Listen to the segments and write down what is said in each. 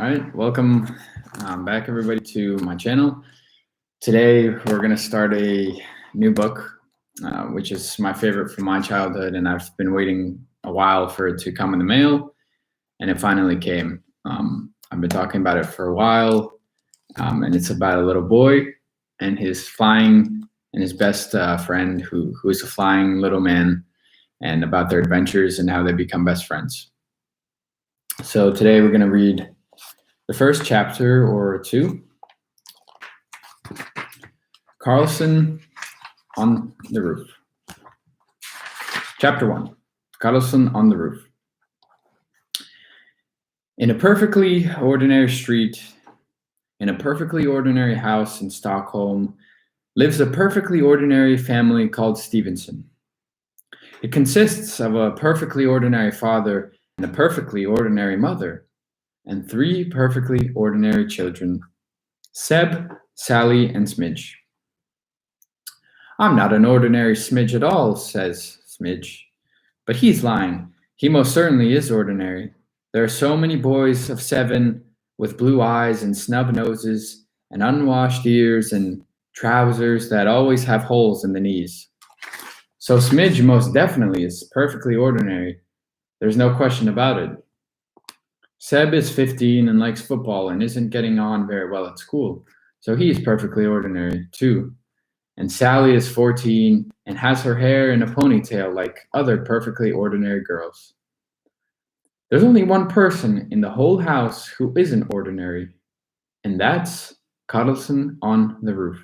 All right, welcome back everybody to my channel. Today we're going to start a new book, which is my favorite from my childhood, and I've been waiting a while for it to come in the mail, and it finally came. I've been talking about it for a while, and it's about a little boy and his best friend who is a flying little man, and about their adventures and how they become best friends. So today we're going to read the first chapter or two. Karlsson on the roof. Chapter 1. Karlsson on the roof. In a perfectly ordinary street, in a perfectly ordinary house in Stockholm, lives a perfectly ordinary family called Stevenson. It consists of a perfectly ordinary father and a perfectly ordinary mother, and 3 perfectly ordinary children, Seb, Sally, and Smidge. "I'm not an ordinary Smidge at all," says Smidge. But he's lying. He most certainly is ordinary. There are so many boys of 7 with blue eyes and snub noses and unwashed ears and trousers that always have holes in the knees. So Smidge most definitely is perfectly ordinary. There's no question about it. Seb is 15 and likes football and isn't getting on very well at school, so he's perfectly ordinary too. And Sally is 14 and has her hair in a ponytail like other perfectly ordinary girls. There's only one person in the whole house who isn't ordinary, and that's Karlsson on the roof.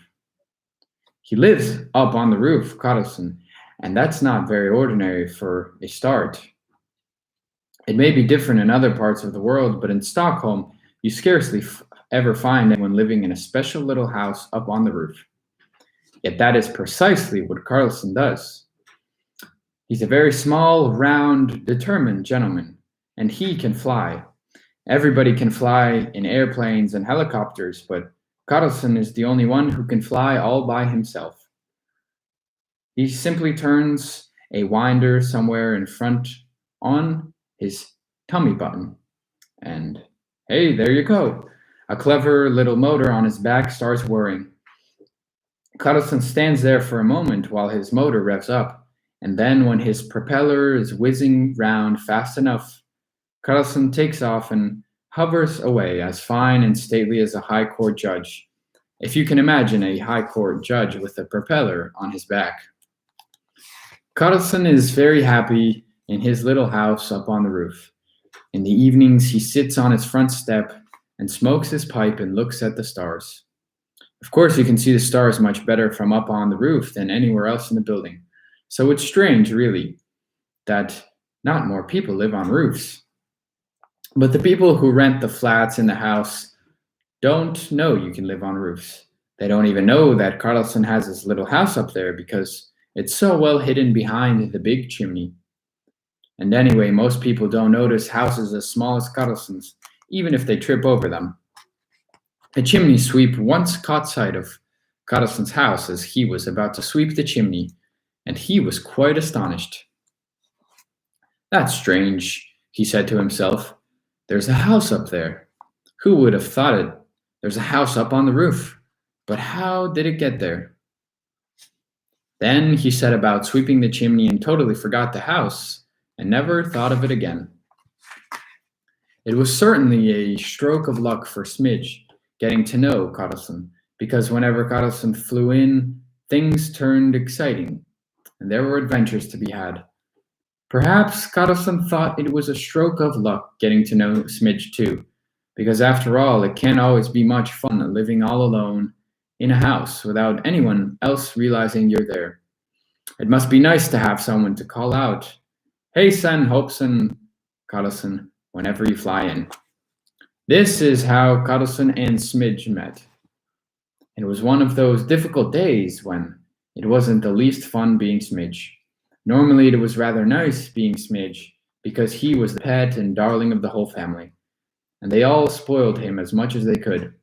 He lives up on the roof, Karlsson, and that's not very ordinary for a start. It may be different in other parts of the world, but in Stockholm, you scarcely ever find anyone living in a special little house up on the roof. Yet that is precisely what Karlsson does. He's a very small, round, determined gentleman, and he can fly. Everybody can fly in airplanes and helicopters, but Karlsson is the only one who can fly all by himself. He simply turns a winder somewhere in front on his tummy button, and hey, there you go. A clever little motor on his back starts whirring. Karlsson stands there for a moment while his motor revs up, and then when his propeller is whizzing round fast enough, Karlsson takes off and hovers away as fine and stately as a high court judge, if you can imagine a high court judge with a propeller on his back. Karlsson is very happy in his little house up on the roof. In the evenings, he sits on his front step and smokes his pipe and looks at the stars. Of course, you can see the stars much better from up on the roof than anywhere else in the building. So it's strange, really, that not more people live on roofs. But the people who rent the flats in the house don't know you can live on roofs. They don't even know that Karlsson has his little house up there because it's so well hidden behind the big chimney. And anyway, most people don't notice houses as small as Karlsson's, even if they trip over them. A chimney sweep once caught sight of Karlsson's house as he was about to sweep the chimney, and he was quite astonished. "That's strange," he said to himself. "There's a house up there. Who would have thought it? There's a house up on the roof. But how did it get there?" Then he set about sweeping the chimney and totally forgot the house, and never thought of it again. It was certainly a stroke of luck for Smidge getting to know Karlsson, because whenever Karlsson flew in, things turned exciting, and there were adventures to be had. Perhaps Karlsson thought it was a stroke of luck getting to know Smidge too, because after all, it can't always be much fun living all alone in a house without anyone else realizing you're there. It must be nice to have someone to call out, "Hey, son, Hobson, Karlsson," whenever you fly in. This is how Karlsson and Smidge met. It was one of those difficult days when it wasn't the least fun being Smidge. Normally it was rather nice being Smidge because he was the pet and darling of the whole family, and they all spoiled him as much as they could.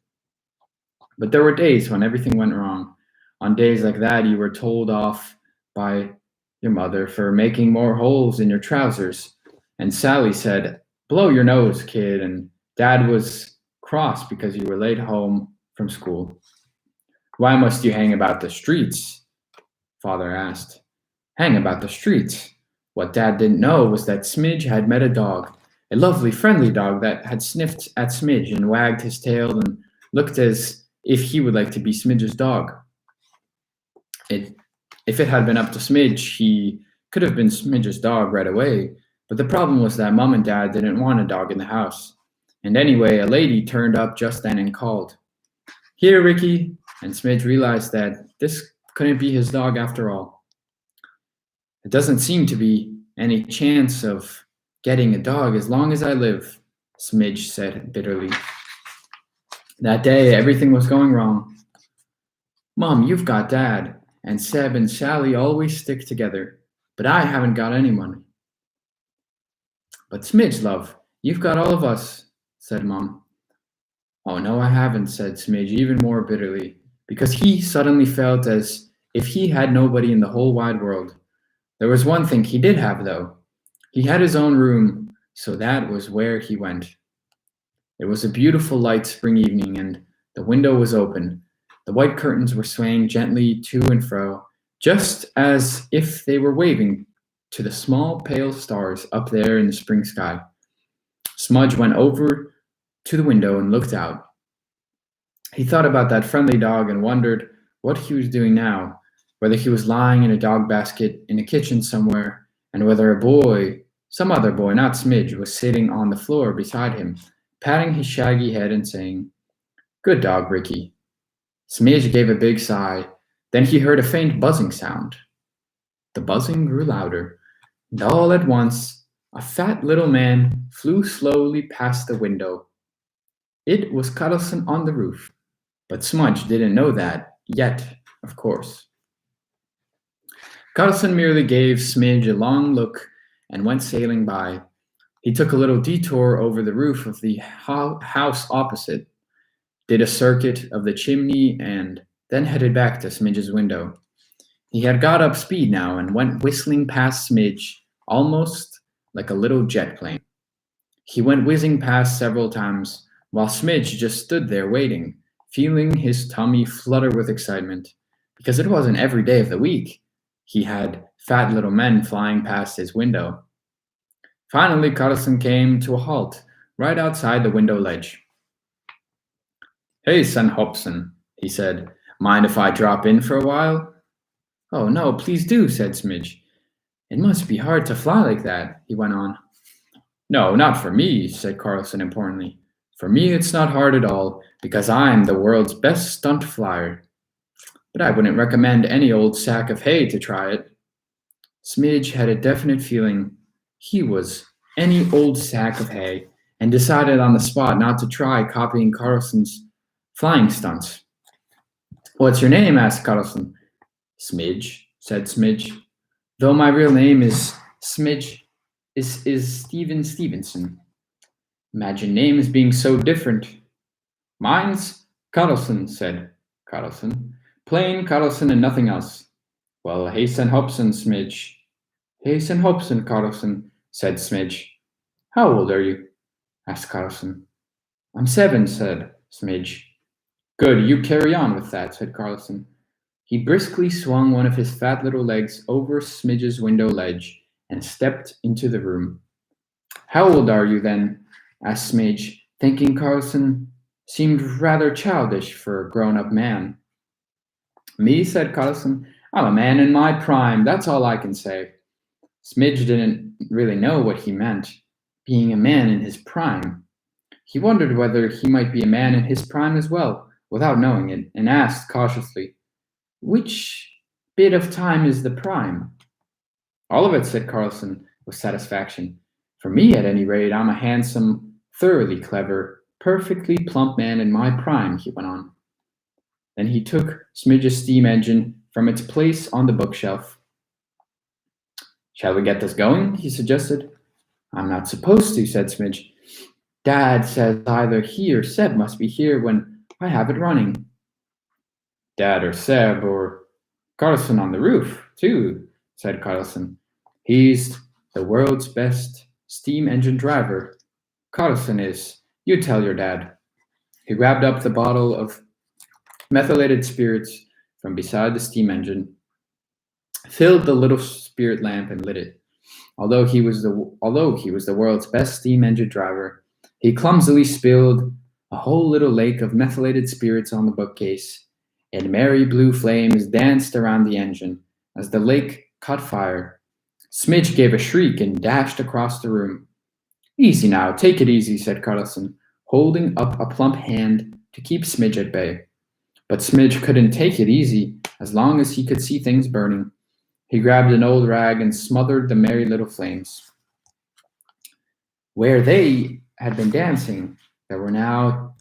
But there were days when everything went wrong. On days like that, you were told off by your mother for making more holes in your trousers, and Sally said, "Blow your nose, kid," and Dad was cross because you were late home from school. Why must you hang about the streets? Father asked. Hang about the streets. What Dad didn't know was that Smidge had met a dog, a lovely, friendly dog that had sniffed at Smidge and wagged his tail and looked as if he would like to be Smidge's dog. If it had been up to Smidge, he could have been Smidge's dog right away, but the problem was that Mom and Dad didn't want a dog in the house. And anyway, a lady turned up just then and called, Here, Ricky, and Smidge realized that this couldn't be his dog after all. It doesn't seem to be any chance of getting a dog as long as I live, Smidge said bitterly. That day, everything was going wrong. Mom, you've got Dad, and Seb and Sally always stick together, but I haven't got anyone. But Smidge, love, you've got all of us, said Mom. Oh, no, I haven't, said Smidge even more bitterly, because he suddenly felt as if he had nobody in the whole wide world. There was one thing he did have, though. He had his own room, so that was where he went. It was a beautiful light spring evening, and the window was open. The white curtains were swaying gently to and fro, just as if they were waving to the small pale stars up there in the spring sky. Smudge went over to the window and looked out. He thought about that friendly dog and wondered what he was doing now, whether he was lying in a dog basket in a kitchen somewhere, and whether a boy, some other boy, not Smidge, was sitting on the floor beside him, patting his shaggy head and saying, Good dog, Ricky. Smidge gave a big sigh. Then he heard a faint buzzing sound. The buzzing grew louder, and all at once a fat little man flew slowly past the window. It was Karlsson on the roof, but Smudge didn't know that yet, of course. Karlsson merely gave Smidge a long look and went sailing by. He took a little detour over the roof of the house opposite, did a circuit of the chimney, and then headed back to Smidge's window. He had got up speed now and went whistling past Smidge, almost like a little jet plane. He went whizzing past several times, while Smidge just stood there waiting, feeling his tummy flutter with excitement, because it wasn't every day of the week he had fat little men flying past his window. Finally, Karlsson came to a halt right outside the window ledge. Hey, son Hobson, he said. Mind if I drop in for a while? Oh, no, please do, said Smidge. It must be hard to fly like that, he went on. No, not for me, said Karlsson importantly. For me it's not hard at all, because I'm the world's best stunt flyer. But I wouldn't recommend any old sack of hay to try it. Smidge had a definite feeling he was any old sack of hay, and decided on the spot not to try copying Karlsson's flying stunts. What's your name? Asked Karlsson. Smidge, said Smidge. Though my real name is Smidge, is Stephen Stevenson. Imagine names being so different. Mine's Karlsson, said Karlsson. Plain Karlsson and nothing else. Well, hasten Hobson, Smidge. Hasten Hobson, Karlsson, said Smidge. How old are you? Asked Karlsson. I'm 7, said Smidge. Good, you carry on with that, said Karlsson. He briskly swung one of his fat little legs over Smidge's window ledge and stepped into the room. How old are you, then? Asked Smidge, thinking Karlsson seemed rather childish for a grown-up man. Me, said Karlsson. I'm a man in my prime, that's all I can say. Smidge didn't really know what he meant, being a man in his prime. He wondered whether he might be a man in his prime as well, without knowing it, and asked cautiously, Which bit of time is the prime? All of it, said Karlsson with satisfaction. For me, at any rate, I'm a handsome, thoroughly clever, perfectly plump man in my prime, he went on. Then he took Smidge's steam engine from its place on the bookshelf. Shall we get this going? He suggested. I'm not supposed to, said Smidge. Dad says either he or Seb must be here when I have it running. Dad or Seb or Karlsson on the roof, too, said Karlsson. He's the world's best steam engine driver. Karlsson is. You tell your dad. He grabbed up the bottle of methylated spirits from beside the steam engine, filled the little spirit lamp, and lit it. Although he was the world's best steam engine driver, he clumsily spilled a whole little lake of methylated spirits on the bookcase, and merry blue flames danced around the engine as the lake caught fire. Smidge gave a shriek and dashed across the room. Easy now, take it easy, said Karlsson, holding up a plump hand to keep Smidge at bay. But Smidge couldn't take it easy as long as he could see things burning. He grabbed an old rag and smothered the merry little flames. Where they had been dancing, there were now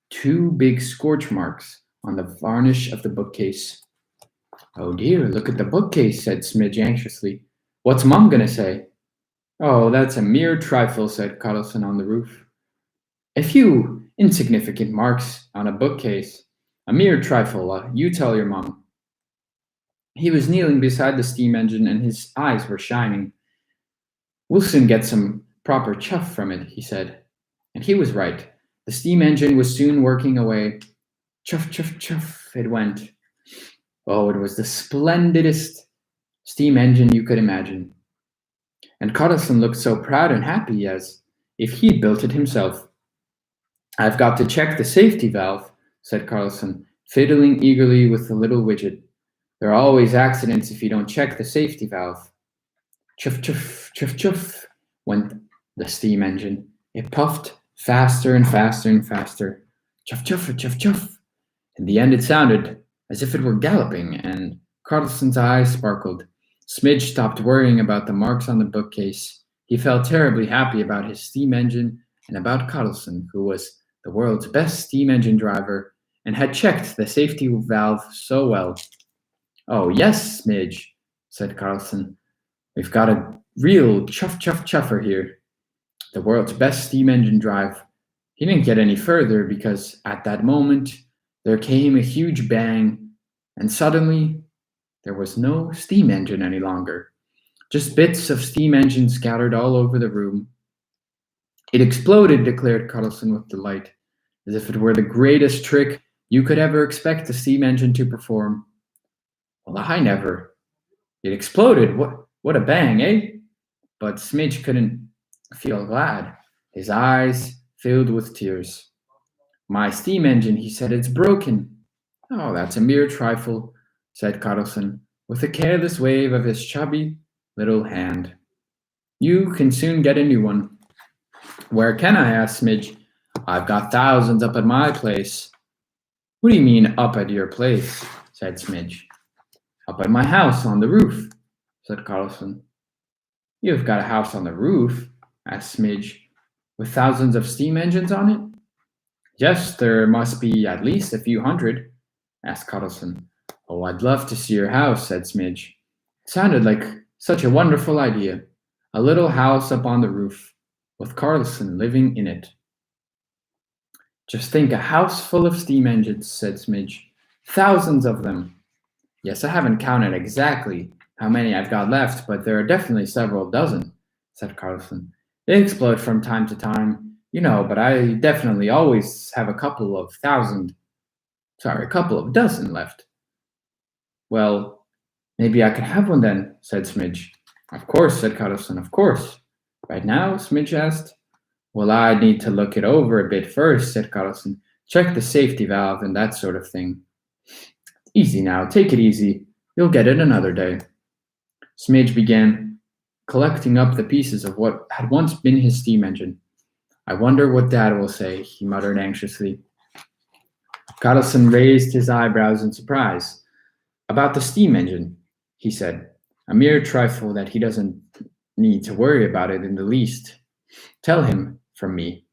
two big scorch marks on the varnish of the bookcase. Oh dear, look at the bookcase, said Smidge anxiously. What's Mum going to say? Oh, that's a mere trifle, said Karlsson on the roof. A few insignificant marks on a bookcase. A mere trifle, you tell your mum. He was kneeling beside the steam engine and his eyes were shining. We'll soon get some proper chuff from it, he said. And he was right. The steam engine was soon working away. Chuff, chuff, chuff, it went. Oh, it was the splendidest steam engine you could imagine. And Karlsson looked so proud and happy as if he'd built it himself. I've got to check the safety valve, said Karlsson, fiddling eagerly with the little widget. There are always accidents if you don't check the safety valve. Chuff, chuff, chuff, chuff, went the steam engine. It puffed faster and faster and faster. Chuff, chuff, chuff, chuff. In the end, it sounded as if it were galloping, and Karlsson's eyes sparkled. Smidge stopped worrying about the marks on the bookcase. He felt terribly happy about his steam engine and about Karlsson, who was the world's best steam engine driver and had checked the safety valve so well. Oh, yes, Smidge, said Karlsson. We've got a real chuff chuff chuffer here. The world's best steam engine drive. He didn't get any further because at that moment there came a huge bang, and suddenly there was no steam engine any longer. Just bits of steam engine scattered all over the room. It exploded, declared Karlsson with delight, as if it were the greatest trick you could ever expect a steam engine to perform. Well, I never. It exploded. What a bang, eh? But Smidge couldn't feel glad. His eyes filled with tears. My steam engine, he said, it's broken. Oh, that's a mere trifle, said Karlsson, with a careless wave of his chubby little hand. You can soon get a new one. Where can I? Asked Smidge. I've got thousands up at my place. What do you mean, up at your place? Said Smidge. Up at my house on the roof, said Karlsson. You've got a house on the roof? Asked Smidge. With thousands of steam engines on it? Yes, there must be at least a few hundred, asked Karlsson. Oh, I'd love to see your house, said Smidge. It sounded like such a wonderful idea. A little house up on the roof, with Karlsson living in it. Just think, a house full of steam engines, said Smidge. Thousands of them. Yes, I haven't counted exactly how many I've got left, but there are definitely several dozen, said Karlsson. They explode from time to time, but I definitely always have a couple of dozen left. Well, maybe I could have one then, said Smidge. Of course, said Karlsson, of course. Right now, Smidge asked. Well, I need to look it over a bit first, said Karlsson. Check the safety valve and that sort of thing. Easy now, take it easy. You'll get it another day. Smidge began collecting up the pieces of what had once been his steam engine. I wonder what Dad will say, he muttered anxiously. Karlsson raised his eyebrows in surprise. About the steam engine, he said. A mere trifle that he doesn't need to worry about it in the least. Tell him from me.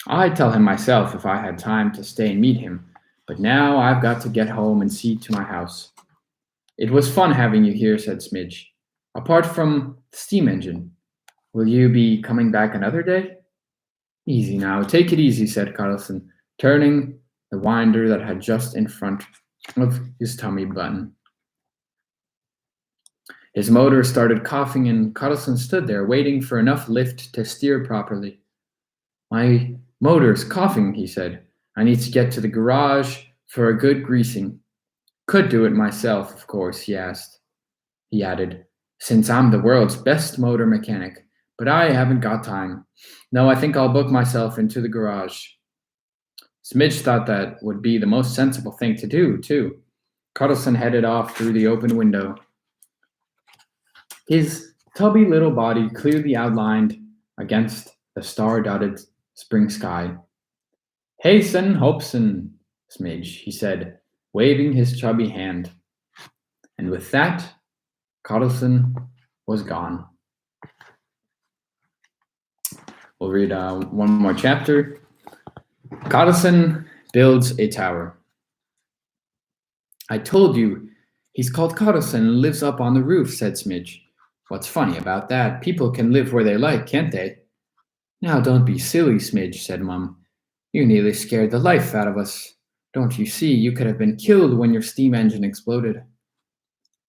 I'd tell him myself if I had time to stay and meet him, but now I've got to get home and see to my house. It was fun having you here, said Smidge. Apart from the steam engine, will you be coming back another day? Easy now, take it easy, said Karlsson, turning the winder that had just in front of his tummy button. His motor started coughing and Karlsson stood there waiting for enough lift to steer properly. My Motor's coughing, he said. I need to get to the garage for a good greasing. Could do it myself, of course, he added, since I'm the world's best motor mechanic, but I haven't got time. No, I think I'll book myself into the garage. Smidge thought that would be the most sensible thing to do, too. Karlsson headed off through the open window. His tubby little body clearly outlined against the star-dotted spring sky. Hasten, Hopeson, Smidge, he said, waving his chubby hand. And with that, Karlsson was gone. We'll read one more chapter. Karlsson builds a tower. I told you, he's called Karlsson and lives up on the roof, said Smidge. What's funny about that? People can live where they like, can't they? Now don't be silly, Smidge, said Mum. You nearly scared the life out of us. Don't you see, you could have been killed when your steam engine exploded.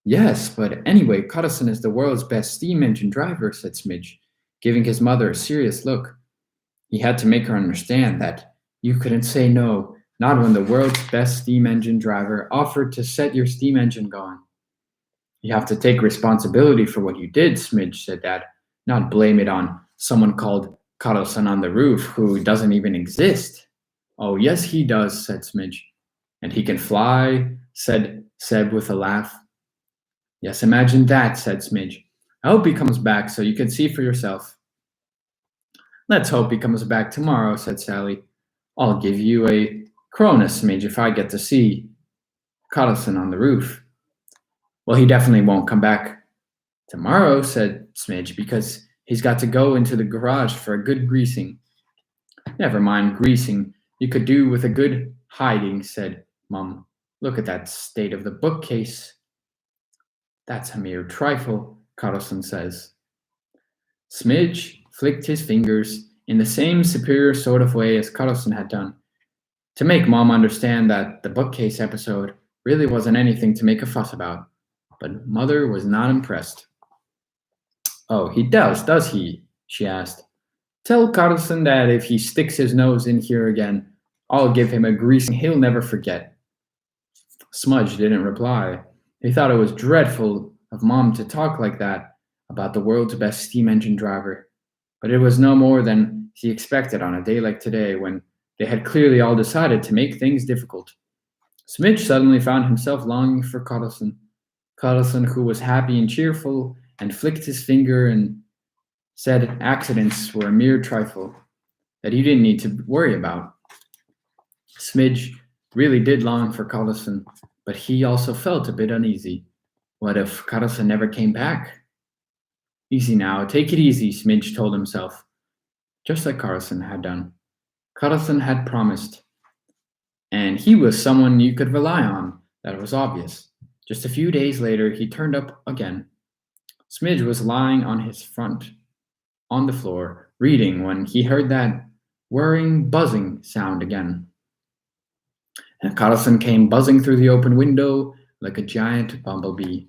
Yes, but anyway, Karlsson is the world's best steam engine driver, said Smidge, giving his mother a serious look. He had to make her understand that you couldn't say no, not when the world's best steam engine driver offered to set your steam engine going. You have to take responsibility for what you did, Smidge said Dad, not blame it on someone called Karlsson on the roof who doesn't even exist. Oh, yes, he does, said Smidge. And he can fly, said Seb with a laugh. Yes, imagine that, said Smidge. I hope he comes back so you can see for yourself. Let's hope he comes back tomorrow, said Sally. I'll give you a krona, Smidge, if I get to see Karlsson on the roof. Well, he definitely won't come back tomorrow, said Smidge, because he's got to go into the garage for a good greasing. Never mind greasing. You could do with a good hiding, said Mum. Look at that state of the bookcase. That's a mere trifle, Karlsson says. Smidge flicked his fingers in the same superior sort of way as Karlsson had done, to make Mom understand that the bookcase episode really wasn't anything to make a fuss about. But Mother was not impressed. Oh, he does he? She asked. Tell Karlsson that if he sticks his nose in here again, I'll give him a greasing he'll never forget. Smudge didn't reply. He thought it was dreadful of Mom to talk like that about the world's best steam engine driver, but it was no more than he expected on a day like today when they had clearly all decided to make things difficult. Smidge suddenly found himself longing for Karlsson, who was happy and cheerful and flicked his finger and said accidents were a mere trifle that he didn't need to worry about. Smidge really did long for Karlsson, but he also felt a bit uneasy. What if Karlsson never came back? Easy now, take it easy, Smidge told himself, just like Karlsson had done. Karlsson had promised, and he was someone you could rely on, that was obvious. Just a few days later, he turned up again. Smidge was lying on his front on the floor, reading, when he heard that whirring, buzzing sound again. And Karlsson came buzzing through the open window like a giant bumblebee.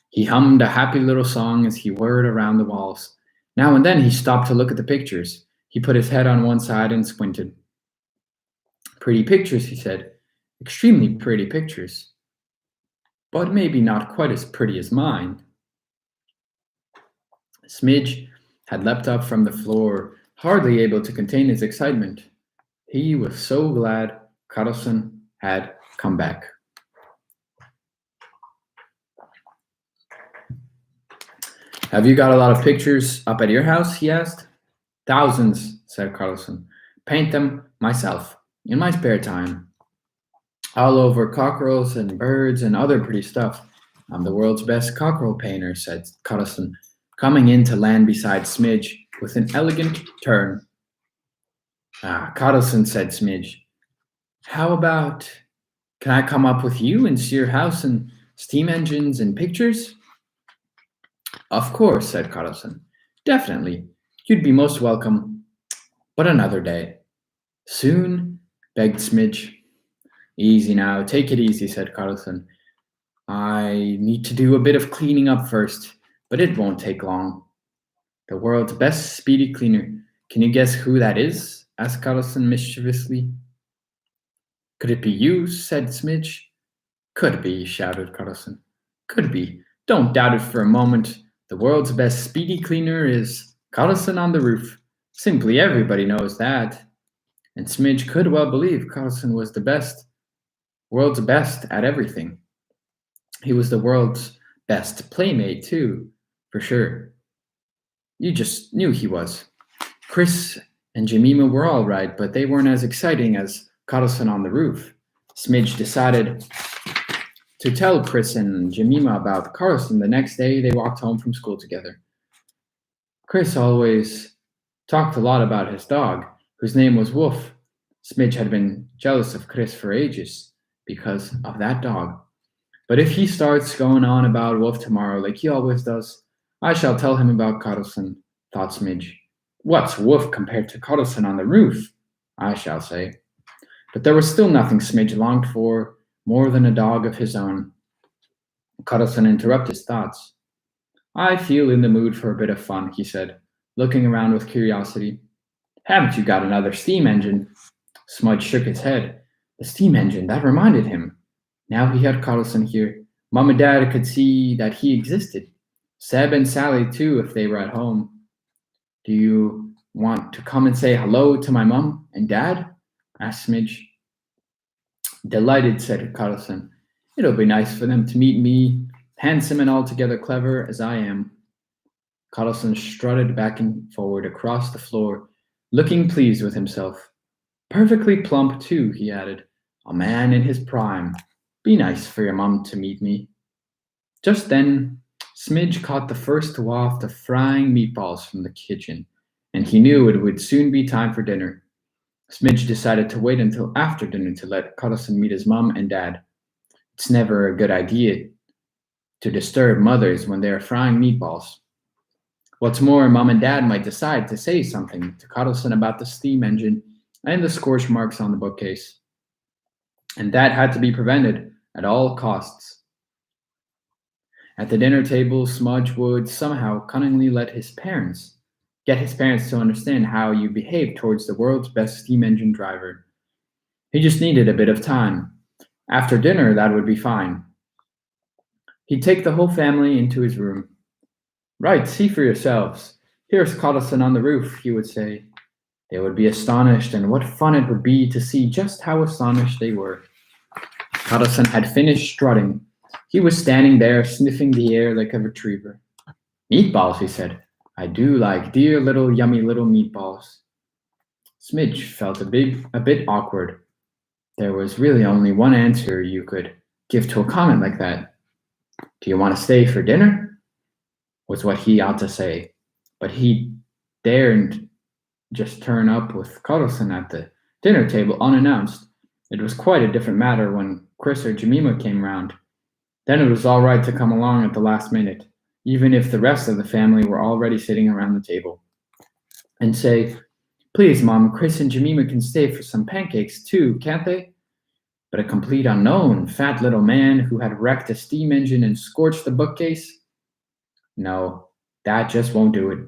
He hummed a happy little song as he whirred around the walls. Now and then he stopped to look at the pictures. He put his head on one side and squinted. Pretty pictures, he said. Extremely pretty pictures. But maybe not quite as pretty as mine. Smidge had leapt up from the floor, hardly able to contain his excitement. He was so glad Karlsson had come back. Have you got a lot of pictures up at your house? He asked. Thousands, said Karlsson. Paint them myself, in my spare time. All over cockerels and birds and other pretty stuff. I'm the world's best cockerel painter, said Karlsson, coming in to land beside Smidge with an elegant turn. Ah, Karlsson, said Smidge. How about, can I come up with you and see your house and steam engines and pictures? Of course, said Karlsson. Definitely. You'd be most welcome. But another day. Soon, begged Smidge. Easy now, take it easy, said Karlsson. I need to do a bit of cleaning up first, but it won't take long. The world's best speedy cleaner. Can you guess who that is? asked Karlsson mischievously. Could it be you? Said Smidge. Could be, shouted Karlsson. Could be. Don't doubt it for a moment. The world's best speedy cleaner is Karlsson on the roof. Simply everybody knows that. And Smidge could well believe Karlsson was the world's best at everything. He was the world's best playmate, too, for sure. You just knew he was. Chris and Jemima were all right, but they weren't as exciting as Karlsson on the roof. Smidge decided to tell Chris and Jemima about Karlsson the next day they walked home from school together. Chris always talked a lot about his dog, whose name was Wolf. Smidge had been jealous of Chris for ages because of that dog. But if he starts going on about Wolf tomorrow like he always does, I shall tell him about Karlsson, thought Smidge. What's Wolf compared to Karlsson on the roof? I shall say. But there was still nothing Smidge longed for more than a dog of his own. Karlsson interrupted his thoughts. I feel in the mood for a bit of fun, he said, looking around with curiosity. Haven't you got another steam engine? Smudge shook his head. The steam engine, that reminded him. Now he had Karlsson here. Mom and Dad could see that he existed. Seb and Sally, too, if they were at home. Do you want to come and say hello to my mom and dad? Asked Smidge. Delighted, said Karlsson. It'll be nice for them to meet me, handsome and altogether clever as I am. Karlsson strutted back and forward across the floor, looking pleased with himself. Perfectly plump, too, he added. A man in his prime. Be nice for your mum to meet me. Just then, Smidge caught the first waft of frying meatballs from the kitchen, and he knew it would soon be time for dinner. Smidge decided to wait until after dinner to let Karlsson meet his mum and dad. It's never a good idea to disturb mothers when they are frying meatballs. What's more, mum and dad might decide to say something to Karlsson about the steam engine and the scorch marks on the bookcase. And that had to be prevented at all costs. At the dinner table, Smudge would somehow cunningly get his parents to understand how you behave towards the world's best steam engine driver. He just needed a bit of time. After dinner, that would be fine. He'd take the whole family into his room. Right, see for yourselves. Here's Karlsson on the roof, he would say. They would be astonished, and what fun it would be to see just how astonished they were. Karlsson had finished strutting. He was standing there, sniffing the air like a retriever. Meatballs, he said. I do like dear little yummy little meatballs. Smidge felt a bit awkward. There was really only one answer you could give to a comment like that. Do you want to stay for dinner? Was what he ought to say. But he daren't just turn up with Karlsson at the dinner table unannounced. It was quite a different matter when Chris or Jemima came round. Then it was all right to come along at the last minute, even if the rest of the family were already sitting around the table, and say, Please, Mom, Chris and Jemima can stay for some pancakes too, can't they? But a complete unknown, fat little man who had wrecked a steam engine and scorched the bookcase? No, that just won't do it.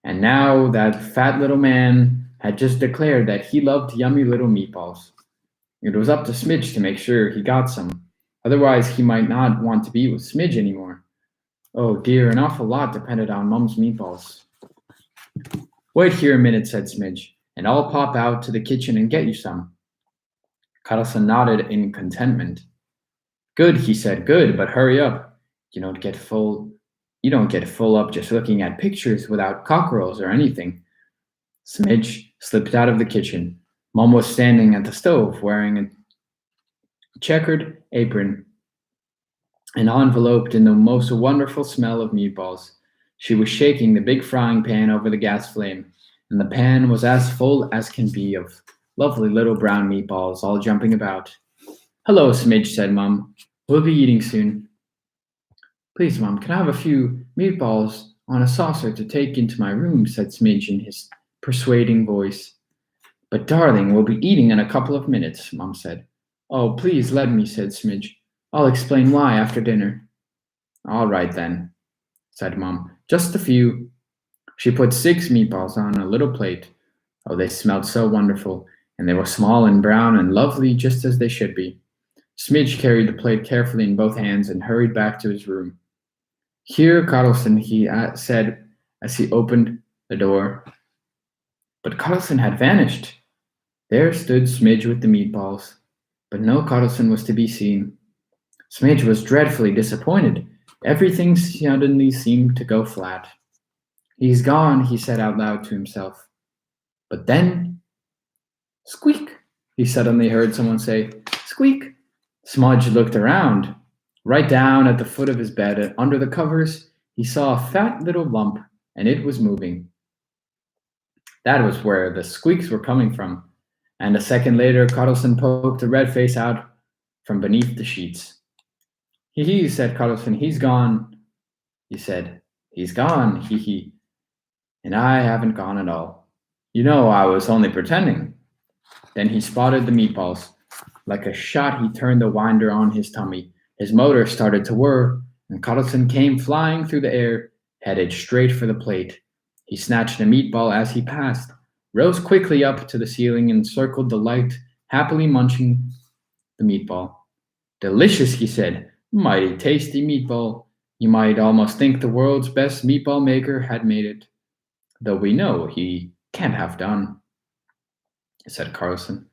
And now that fat little man had just declared that he loved yummy little meatballs. It was up to Smidge to make sure he got some. Otherwise, he might not want to be with Smidge anymore. Oh dear, an awful lot depended on Mum's meatballs. Wait here a minute, said Smidge, and I'll pop out to the kitchen and get you some. Karlsson nodded in contentment. Good, he said, good, but hurry up. You don't get full up just looking at pictures without cockerels or anything. Smidge slipped out of the kitchen. Mum was standing at the stove wearing a checkered apron and enveloped in the most wonderful smell of meatballs. She was shaking the big frying pan over the gas flame, and the pan was as full as can be of lovely little brown meatballs all jumping about. Hello, Smidge, said Mum. We'll be eating soon. Please, Mum, can I have a few meatballs on a saucer to take into my room, said Smidge in his persuading voice. But, darling, we'll be eating in a couple of minutes, Mum said. Oh, please let me, said Smidge. I'll explain why after dinner. All right, then, said Mum. Just a few. She put 6 meatballs on a little plate. Oh, they smelled so wonderful, and they were small and brown and lovely just as they should be. Smidge carried the plate carefully in both hands and hurried back to his room. Here, Karlsson, he said as he opened the door. But Karlsson had vanished. There stood Smidge with the meatballs, but no Karlsson was to be seen. Smidge was dreadfully disappointed. Everything suddenly seemed to go flat. He's gone, he said out loud to himself. But then, squeak, he suddenly heard someone say, squeak. Smudge looked around. Right down at the foot of his bed, under the covers, he saw a fat little lump, and it was moving. That was where the squeaks were coming from, and a second later, Karlsson poked a red face out from beneath the sheets. Hee hee, said Karlsson, he's gone. He said, he's gone, hee hee. And I haven't gone at all. You know, I was only pretending. Then he spotted the meatballs. Like a shot, he turned the winder on his tummy. His motor started to whir, and Karlsson came flying through the air, headed straight for the plate. He snatched a meatball as he passed, rose quickly up to the ceiling, and circled the light, happily munching the meatball. Delicious, he said. Mighty tasty meatball. You might almost think the world's best meatball maker had made it. Though we know he can't have done, said Karlsson.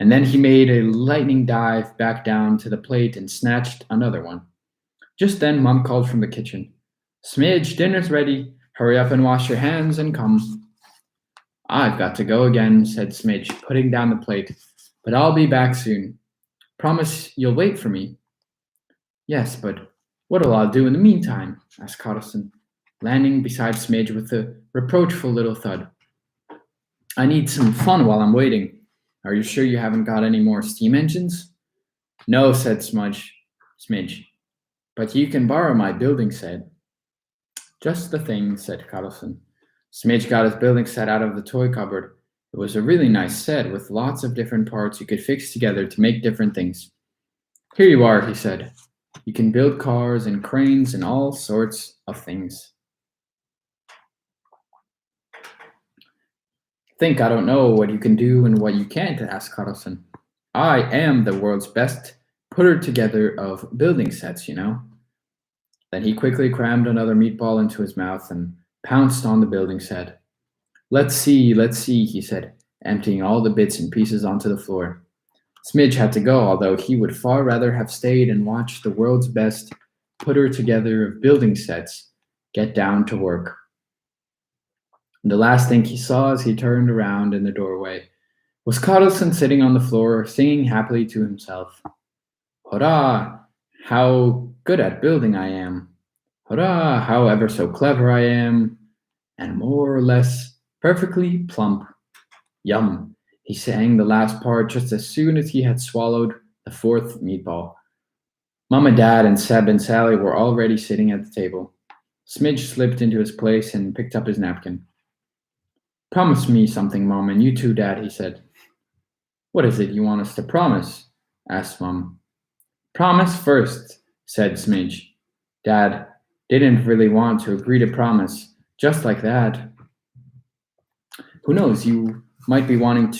And then he made a lightning dive back down to the plate and snatched another one. Just then, Mum called from the kitchen. Smidge, dinner's ready. Hurry up and wash your hands and come. I've got to go again, said Smidge, putting down the plate. But I'll be back soon. Promise you'll wait for me. Yes, but what'll I do in the meantime? Asked Karlsson, landing beside Smidge with a reproachful little thud. I need some fun while I'm waiting. Are you sure you haven't got any more steam engines? No, said Smidge. But you can borrow my building set. Just the thing, said Karlsson. Smidge got his building set out of the toy cupboard. It was a really nice set with lots of different parts you could fix together to make different things. Here you are, he said. You can build cars and cranes and all sorts of things. Think I don't know what you can do and what you can't, asked Karlsson. I am the world's best putter together of building sets, you know. Then he quickly crammed another meatball into his mouth and pounced on the building set. Let's see, he said, emptying all the bits and pieces onto the floor. Smidge had to go, although he would far rather have stayed and watched the world's best putter together of building sets get down to work. And the last thing he saw as he turned around in the doorway was Karlsson sitting on the floor, singing happily to himself. Hurrah! How good at building I am. Hurrah! How ever so clever I am. And more or less perfectly plump. Yum! He sang the last part just as soon as he had swallowed the fourth meatball. Mom and Dad and Seb and Sally were already sitting at the table. Smidge slipped into his place and picked up his napkin. Promise me something, Mom, and you too, Dad, he said. What is it you want us to promise? Asked Mom. Promise first, said Smidge. Dad didn't really want to agree to promise just like that. Who knows, you might be wanting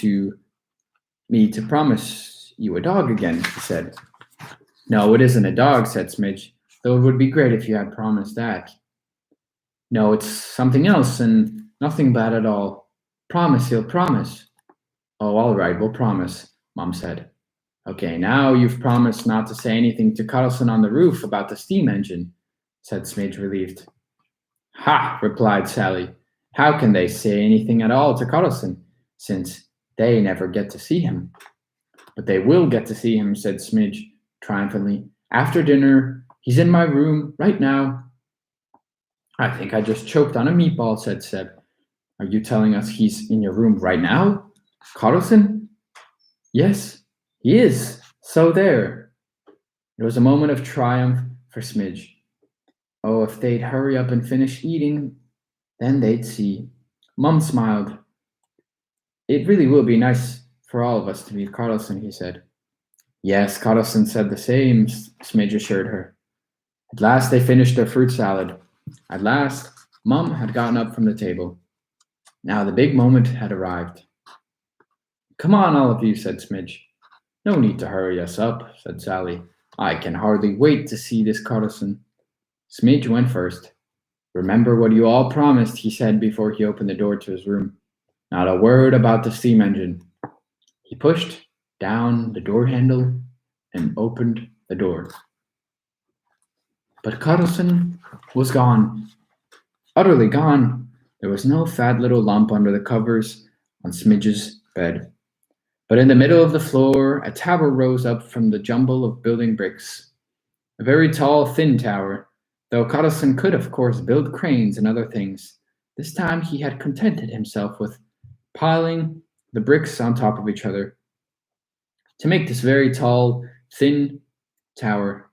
me to promise you a dog again, he said. No, it isn't a dog, said Smidge, though it would be great if you had promised that. No, it's something else and nothing bad at all. Promise, he'll promise. Oh, all right, we'll promise, Mom said. Okay, now you've promised not to say anything to Karlsson on the roof about the steam engine, said Smidge, relieved. Ha, replied Sally. How can they say anything at all to Karlsson, since they never get to see him? But they will get to see him, said Smidge triumphantly. After dinner, he's in my room right now. I think I just choked on a meatball, said Seb. Are you telling us he's in your room right now? Karlsson? Yes, he is. So there. It was a moment of triumph for Smidge. Oh, if they'd hurry up and finish eating, then they'd see. Mum smiled. It really will be nice for all of us to meet Karlsson, he said. Yes, Karlsson said the same, Smidge assured her. At last they finished their fruit salad. At last, Mum had gotten up from the table. Now the big moment had arrived. "Come on, all of you," said Smidge. "No need to hurry us up," said Sally. "I can hardly wait to see this Karlsson." Smidge went first. "Remember what you all promised," he said before he opened the door to his room. "Not a word about the steam engine." He pushed down the door handle and opened the door. But Karlsson was gone, utterly gone. There was no fat little lump under the covers on Smidge's bed. But in the middle of the floor, a tower rose up from the jumble of building bricks. A very tall, thin tower, though Karlsson could, of course, build cranes and other things. This time he had contented himself with piling the bricks on top of each other to make this very tall, thin tower.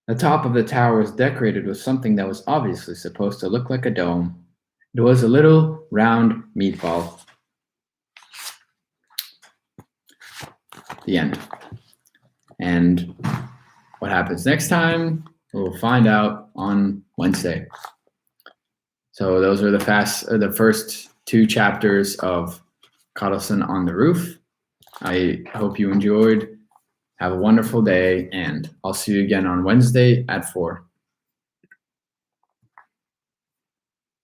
The top of the tower was decorated with something that was obviously supposed to look like a dome. It was a little round meatball. The end. And what happens next time, we'll find out on Wednesday. So those are the first 2 chapters of Karlsson on the Roof. I hope you enjoyed. Have a wonderful day, and I'll see you again on Wednesday at 4.